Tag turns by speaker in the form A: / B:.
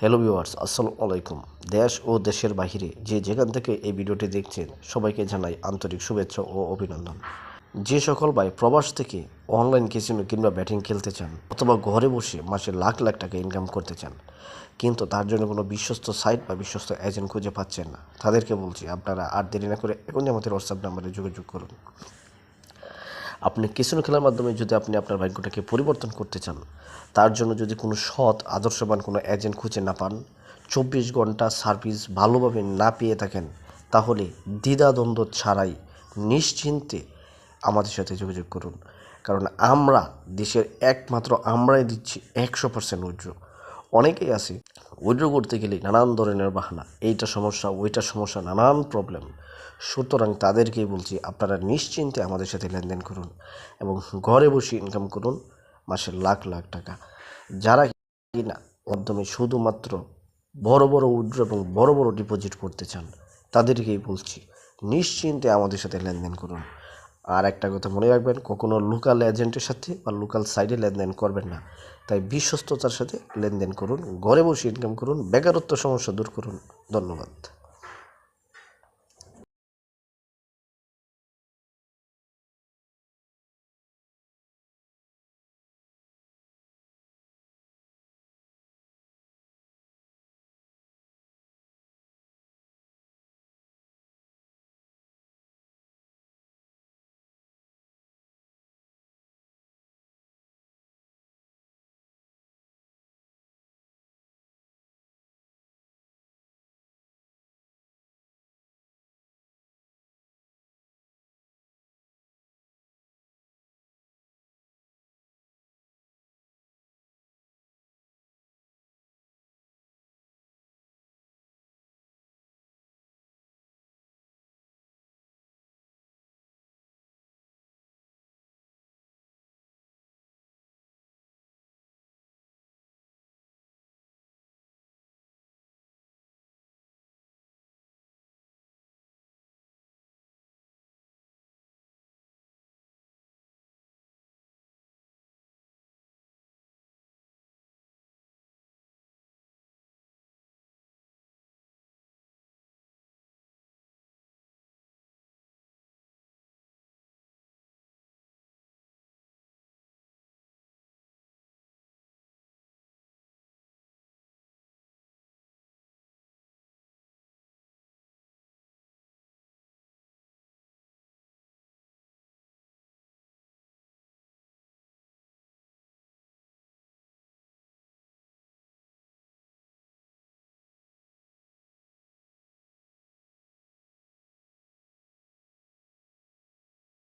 A: Hello viewers, আসসালামু আলাইকুম। দেশ ও দেশের বাহিরে যে যেখান থেকে এই ভিডিওটি দেখছেন সবাইকে জানাই আন্তরিক শুভেচ্ছা ও অভিনন্দন। যে সকল ভাই প্রবাস থেকে অনলাইন ক্যাসিনো কিংবা ব্যাটিং খেলতে চান অথবা ঘরে বসে মাসে লাখ লাখ টাকা ইনকাম করতে চান, কিন্তু তার জন্য কোনো বিশ্বস্ত সাইট বা বিশ্বস্ত এজেন্ট খুঁজে পাচ্ছেন না, তাদেরকে বলছি আপনারা আর দেরি না করে এখনই আমাদের হোয়াটসঅ্যাপ নাম্বারে যোগাযোগ করুন। আপনি ক্যাসিনো খেলার মাধ্যমে যদি আপনি আপনার ভাগ্যটাকে পরিবর্তন করতে চান, তার জন্য যদি কোনো সৎ আদর্শবান কোনো এজেন্ট খুঁজে না পান, 24 ঘন্টা সার্ভিস ভালোভাবে না পেয়ে থাকেন, তাহলে দ্বিধাদ্বন্দ্ব ছাড়াই নিশ্চিন্তে আমাদের সাথে যোগাযোগ করুন। কারণ আমরা দেশের একমাত্র আমরাই দিচ্ছি 100% উইথড্র। অনেকেই আছে উইথড্র করতে গেলে নানান ধরনের বাহানা, এইটা সমস্যা ওইটা সমস্যা, নানান প্রবলেম। সুতরাং তাদেরকেই বলছি আপনারা নিশ্চিন্তে আমাদের সাথে লেনদেন করুন এবং ঘরে বসে ইনকাম করুন মাসে লাখ লাখ টাকা। যারা কিনা মাধ্যমে শুধুমাত্র বড় বড় উইথড্র এবং বড় বড় ডিপোজিট করতে চান, তাদেরকেই বলছি নিশ্চিন্তে আমাদের সাথে লেনদেন করুন। আর একটা কথা মনে রাখবেন, কখনো লোকাল এজেন্টের সাথে বা লোকাল সাইডে লেনদেন করবেন না। তাই বিশ্বস্ততার সাথে লেনদেন করুন, ঘরে বসে ইনকাম করুন, বেকারত্ব সমস্যা দূর করুন। ধন্যবাদ।